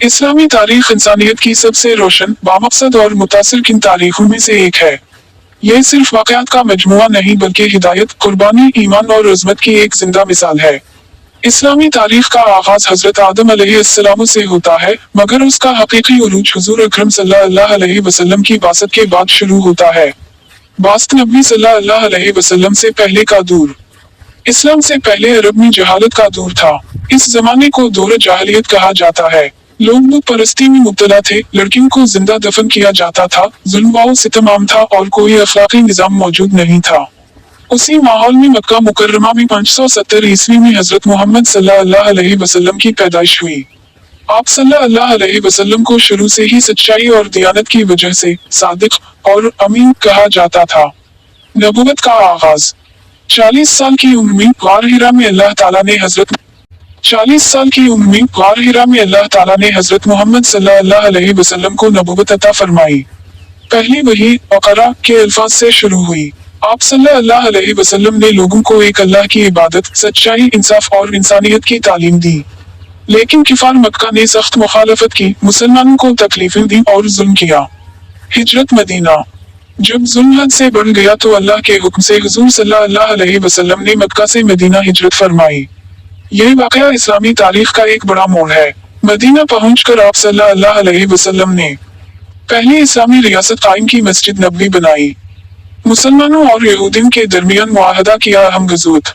इस्लामी तारीख इंसानियत की सबसे रोशन, बामकसद और मुतासिर किन तारीखों में से एक है। यह सिर्फ वाक़यात का मजमुआ नहीं बल्कि हिदायत, कुर्बानी, ईमान और उज़्मत की एक जिंदा मिसाल है। इस्लामी तारीख का आगाज हजरत आदम अलैहिस्सलाम से होता है, मगर उसका हकीकी उरूज हुजूर अकरम सल्लल्लाहु अलैहि वसल्लम की बासत के बाद शुरू होता है। बासत नबी सल्लल्लाहु अलैहि वसल्लम से पहले का दूर। इस्लाम से पहले अरब में जहालत का दौर था। इस जमाने को दौर जाहिलियत कहा जाता है। लोग बुत परस्ती में मुब्तला थे, लड़कियों को जिंदा दफन किया जाता था, जुल्म व सितम आम था और कोई अखलाकी निजाम मौजूद नहीं था। उसी माहौल में मक्का मुकर्रमा में 570 ईस्वी में हजरत मोहम्मद सल्लल्लाहु अलैहि वसल्लम की पैदाइश हुई। आप सल्लल्लाहु अलैहि वसल्लम को शुरू से ही सच्चाई और दियानत की वजह से सादिक और अमीन कहा जाता था। नबूवत का आगाज 40 साल की उम्र में गार हिरा में अल्लाह ताला ने हजरत 40 साल की उम्र में गार हिरा में अल्लाह ताला ने हजरत मोहम्मद सल्लल्लाहु अलैहि वसल्लम को नबूवत अता फरमाई। पहली वही अक़रा के अल्फाज से शुरू हुई। आप सल्लल्लाहु अलैहि वसल्लम ने लोगों को एक अल्लाह की इबादत, सच्चाई, इंसाफ और इंसानियत की तालीम दी। लेकिन किफार मक्का ने सख्त मुखालफत की, मुसलमानों को तकलीफें दी और जुल्म किया। हिजरत मदीना। जब जुल्म हद से बढ़ गया तो अल्लाह के हुक्म से हुजूर सल्लल्लाहु अलैहि वसल्लम ने मक्का से मदीना हिजरत फरमाई। यह वाक़या इस्लामी तारीख का एक बड़ा मोड़ है। मदीना पहुंचकर आप सल्लल्लाहु अलैहि वसल्लम ने पहली इस्लामी रियासत कायम की, मस्जिद नबवी बनाई। मुसलमानों और यहूदियों के दरमियान मुआहदा किया अहम गज़वत।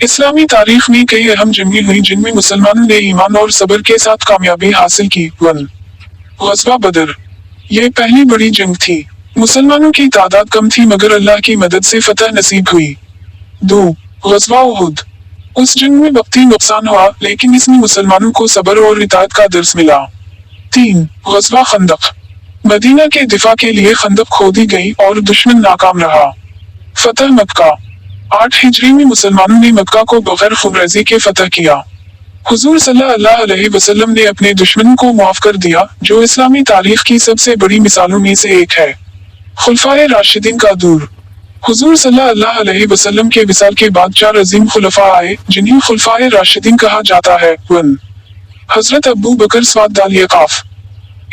इस्लामी तारीख में कई अहम जंगें हुई जिनमें मुसलमानों ने ईमान और सब्र के साथ कामयाबी हासिल की। 1. ग़ज़वा बदर। यह पहली बड़ी जंग थी। मुसलमानों की तादाद कम थी मगर अल्लाह की मदद से फतह नसीब हुई। 2. ग़ज़वा उहुद। उस जंग में वक्ती नुकसान हुआ लेकिन इसमें मुसलमानों को सब्र और इताअत का दर्स मिला। 3. ग़ज़वा खंदक। मदीना के दिफा के लिए खंदक खोदी गई और दुश्मन नाकाम रहा। फतह मक्का। 8 हिजरी में मुसलमानों ने मक्का को बगैर खुबरेज़ी के फतह किया। हुजूर सल्लल्लाहु अलैहि वसल्लम ने अपने दुश्मनों को माफ कर दिया, जो इस्लामी तारीख की सबसे बड़ी मिसालों में से एक है। खुलफाए राशिदीन का दूर। हुजूर सल्लल्लाहु अलैहि वसल्लम के विसाल के बाद 4 अजीम खुलफा आए जिन्हें खुलफाए राशिदीन कहा जाता है। 1. हजरत अबू बकर सवाद अल-यकाफ।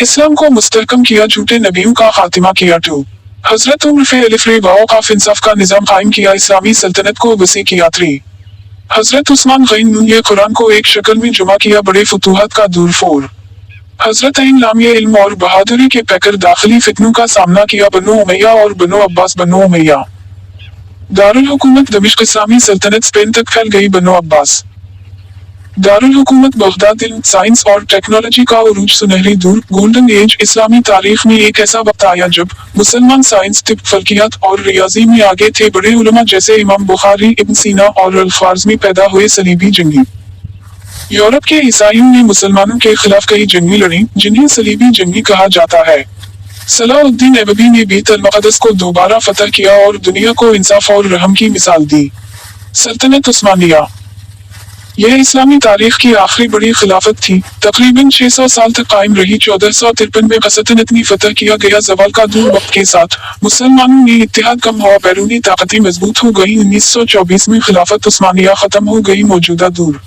इस्लाम को मुस्तहकम किया, झूठे नबियों का खातिमा किया। 2. हजरत उमर फे अलिफ रे वाओ काफ इंसाफ का निजाम कायम किया, इस्लामी सल्तनत को वसी किया। 3. हजरत उस्मान गैन नून ने कुरान को एक शक्ल में जुमा किया, बड़े फतूहात का दूर। 4. हजरत ऐन लामिया इल्म और बहादुरी के पैकर दाखिली फितनों का सामना किया, बनो उमैया और बनो अब्बास। बनो उमैया दारुल हुकूमत दमिश्क। इस्लामी सल्तनत स्पेन तक फैल गई। बनो अब्बास दारुल हुकूमत बगदाद। इल्म, साइंस और टेक्नोलॉजी का उरूज, सुनहरी दूर, गोल्डन एज। इस्लामी तारीख में एक ऐसा वक्त आया जब मुसलमान साइंस, तिब, फल्कियात और रियाजी में आगे थे। बड़े उलमा जैसे इमाम बुखारी, इब्न सीना और अल-ख्वारिज़मी पैदा हुए। सलीबी जंगी। यूरोप के ईसाइयों ने मुसलमानों के खिलाफ कई जंगी लड़ी जिन्हें सलीबी जंगी कहा जाता है। सलाहुद्दीन ऐबी ने बीत अल-मक़दस को दोबारा फतह किया और दुनिया को इंसाफ और रहम की मिसाल दी। सल्तनत उस्मानिया। यह इस्लामी तारीख की आखिरी बड़ी खिलाफत थी। तकरीबन 600 साल तक कायम रही। 1453 में सल्तनत में फतह किया गया। ज़वाल का दूर वक्त के साथ मुसलमानों में इत्तेहाद कम हुआ, बैरूनी ताकतें मजबूत हो गई। 1924 में खिलाफत उस्मानिया खत्म हो गई। मौजूदा दूर।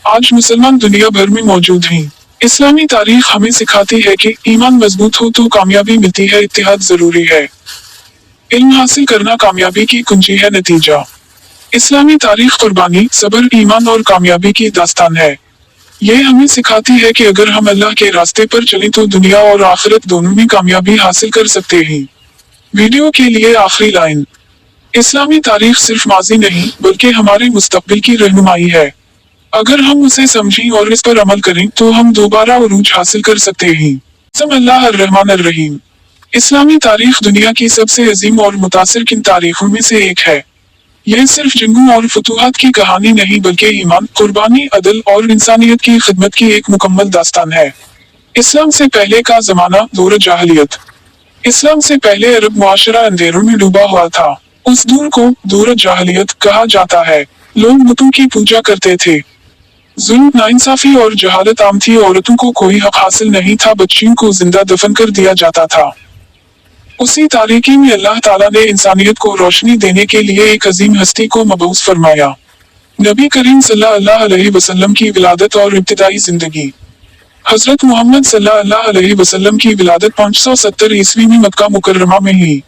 आज मुसलमान दुनिया भर में मौजूद हैं। इस्लामी तारीख हमें सिखाती है कि ईमान मजबूत हो तो कामयाबी मिलती है, इत्तेहाद जरूरी है। इल्म हासिल करना कामयाबी की कुंजी है। नतीजा। इस्लामी तारीख कुर्बानी, सब्र, ईमान और कामयाबी की दास्तान है। यह हमें सिखाती है कि अगर हम अल्लाह के रास्ते पर चलें तो दुनिया और आखिरत दोनों में कामयाबी हासिल कर सकते हैं। वीडियो के लिए आखिरी लाइन। इस्लामी तारीख सिर्फ माजी नहीं बल्कि हमारे मुस्तकबिल की रहनुमाई है। अगर हम उसे समझें और इस पर अमल करें तो हम दोबारा उरूज हासिल कर सकते हैं। अल्लाह अर्रहमान अर्रहीम। इस्लामी तारीख दुनिया की सबसे अजीम और मुतासिर किन तारीखों में से एक है। यह सिर्फ जंगों और फतूहात की कहानी नहीं बल्कि ईमान, कुर्बानी, अदल और इंसानियत की खिदमत की एक मुकम्मल दास्तान है। इस्लाम से पहले का जमाना दौर जाहिलियत। इस्लाम से पहले अरब मुआशरा अंधेरों में डूबा हुआ था। उस दौर को दौर जाहिलियत कहा जाता है। लोग बुतों की पूजा करते थे। जुल्म, नाइंसाफी और जहालत आम थी। औरतों को कोई हक हासिल नहीं था। बच्चियों को जिंदा दफन कर दिया जाता था। उसी तारीकी में अल्लाह ताला ने इंसानियत को रोशनी देने के लिए एक अजीम हस्ती को मबऊस फरमाया। नबी करीम सल्लल्लाहु अलैहि वसल्लम की विलादत और इब्तिदाई जिंदगी। हजरत मोहम्मद सल्लल्लाहु अलैहि वसल्लम की विलादत 570 ईस्वी में मक्का मुकर्रमा में हुई।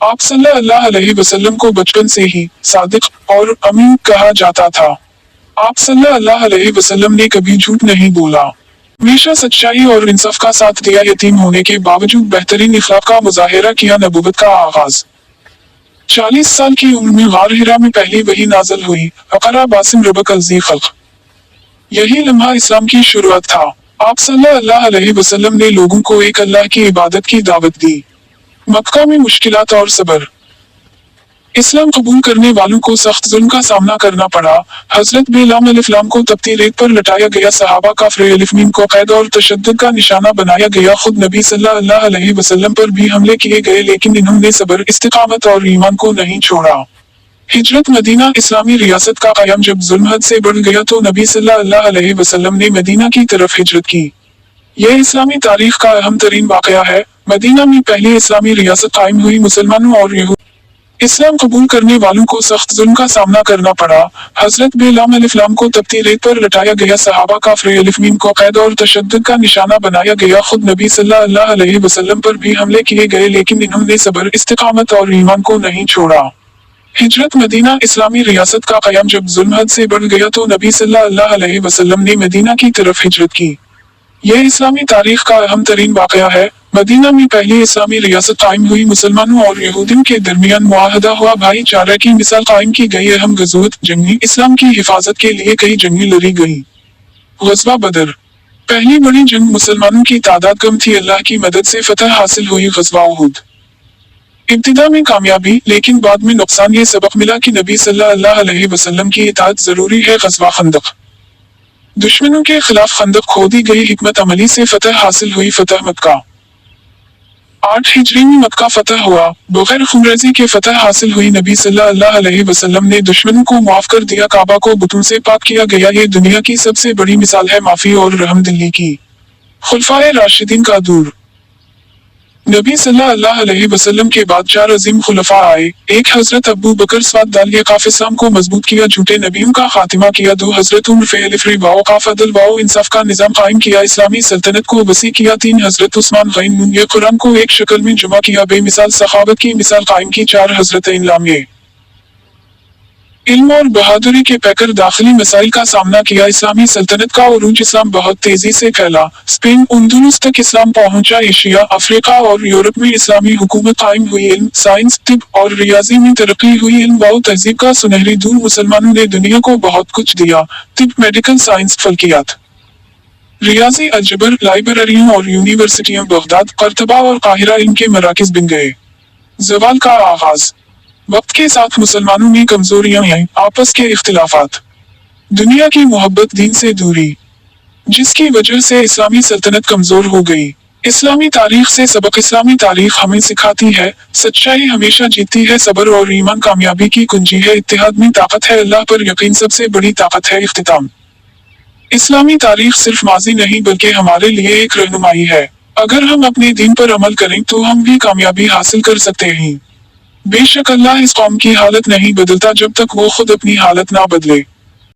आप सल्लल्लाहु अलैहि वसल्लम को बचपन से ही सादिक और अमीन कहा जाता था। आप सल्लल्लाहु अलैहि वसल्लम ने कभी झूठ नहीं बोला, हमेशा सच्चाई और इंसाफ का साथ दिया। यतीम होने के बावजूद बेहतरीन इखलाक का मुजाहिरा किया। नबूवत का आगाज 40 साल की उम्र में गार हिरा में पहली वही नाज़िल हुई, अक़रा बासिम रबक अज़ी खल्क़। यही लम्हा इस्लाम की शुरुआत था। आप सल्लल्लाहु अलैहि वसल्लम ने लोगों को एक अल्लाह की इबादत की दावत दी। मक्का में मुश्किलात और सब्र। इस्लाम कबूल करने वालों को सख्त जुल्म का सामना करना पड़ा। हजरत बिलाल अलिफ्लाम को तपती रेत पर लटाया गया। सहाबा काफिर अलिफ्मीन को कैद और तशद्दुद का निशाना बनाया गया। खुद नबी सल्लल्लाहु अलैहि वसल्लम पर भी हमले किए गए, लेकिन इन्होंने सब्र, इस्तिकामत और ईमान को नहीं छोड़ा। हिजरत मदीना। इस्लामी रियासत का कायम जब जुल्म हद से बढ़ गया तो नबी सल्लल्लाहु अलैहि वसल्लम ने मदीना की तरफ हिजरत की। यह इस्लामी तारीख का अहम तरीन वाकया है। मदीना में पहली इस्लामी रियासत कायम हुई। मुसलमानों और यहूद इस्लाम कबूल करने वालों को सख्त जुल्म का सामना करना पड़ा। हजरत बिलाल अलिफ्लाम को तपती रेत पर लटाया गया। सहाबा काफिर अलिफ्मीन को कैद और तशद्दुद का निशाना बनाया गया। खुद नबी सल्लल्लाहु अलैहि वसल्लम पर भी हमले किए गए, लेकिन इन्होंने सब्र, इस्तिकामत और ईमान को नहीं छोड़ा। हिजरत मदीना। इस्लामी रियासत का कयाम जब जुल्म हद से बढ़ गया तो नबी सल्लल्लाहु अलैहि वसल्लम ने मदीना की तरफ हिजरत की। यह इस्लामी तारीख का अहम तरीन वाकया है। मदीना में पहली इस्लामी रियासत कायम हुई। मुसलमानों और यहूदियों के दरमियान मुआहदा हुआ। भाईचारे की मिसाल कायम की गई। अहम गज़वात जंगी। इस्लाम की हिफाजत के लिए कई जंगी लड़ी गई। ग़ज़वा बदर। पहली बड़ी जंग। मुसलमानों की तादाद कम थी, अल्लाह की मदद से फतह हासिल हुई। ग़ज़वा उहुद। इब्तिदा में कामयाबी, लेकिन बाद में नुकसान। ये सबक मिला कि नबी सल्लल्लाहु अलैहि वसल्लम की इताअत जरूरी है। ग़ज़वा खंदक। दुश्मनों के खिलाफ खंदक खोदी गई। हिकमत अमली से फतह हासिल हुई। फतह मक्का। 8 हिजरी में मक्का फतह हुआ। बगैर खूनरेज़ी के फतह हासिल हुई। नबी सल्लल्लाहु अलैहि वसल्लम ने दुश्मनों को माफ कर दिया। काबा को बुतों से पाक किया गया। ये दुनिया की सबसे बड़ी मिसाल है माफी और रहमदिली की। खुलफाए राशिदीन का दूर। नबी सल्लल्लाहु अलैहि वसल्लम के बाद 4 अजीम खुलफा आए। 1 हजरत अबू बकर सवाद इस्लाम को मजबूत किया, झूठे नबियों का खातिमा किया। 2 हजरत उमर अदल वाओ इंसाफ का निजाम कायम किया, इस्लामी सल्तनत को वसी किया। 3 हजरत उस्मान गैन ये कुरान को एक शक्ल में जमा किया, बेमिसाल सखावत की मिसाल कायम की। 4 हजरत इल्म इल्म और बहादुरी के पैकर दाखिली मसाइल का सामना किया। इस्लामी सल्तनत का उरूज। इस्लाम बहुत तेजी से फैला। स्पेन उंदुलुस तक इस्लाम पहुंचा। एशिया, अफ्रीका और यूरोप में इस्लामी हुकूमत कायम हुई। इल्म, साइंस, तिब और रियाजी में तरक्की हुई। इल्म व तहजीब का सुनहरी दूर। मुसलमानों ने दुनिया को बहुत कुछ दिया। तिब, मेडिकल साइंस, फल्कियात, रियाजी, अलजबर, लाइब्रेरियों और यूनिवर्सिटियां बगदाद, कर्तबा और काहिरा इल्म के मराकिज बन गए। जवाल का आगाज। वक्त के साथ मुसलमानों में कमजोरियां आई, आपस के इख्तिलाफात, दुनिया की मोहब्बत, दीन से दूरी, जिसकी वजह से इस्लामी सल्तनत कमजोर हो गई। इस्लामी तारीख से सबक। इस्लामी तारीख हमें सिखाती है सच्चाई हमेशा जीतती है। सब्र और ईमान कामयाबी की कुंजी है। इत्तेहाद में ताकत है, अल्लाह पर यकीन सबसे बड़ी ताकत है। इख्तिताम। इस्लामी तारीख सिर्फ माजी नहीं बल्कि हमारे लिए एक रहनुमाई है। अगर हम अपने दीन पर अमल करें तो हम भी कामयाबी हासिल कर सकते हैं। बेशक अल्लाह इस कौम की हालत नहीं बदलता जब तक वो खुद अपनी हालत ना बदले।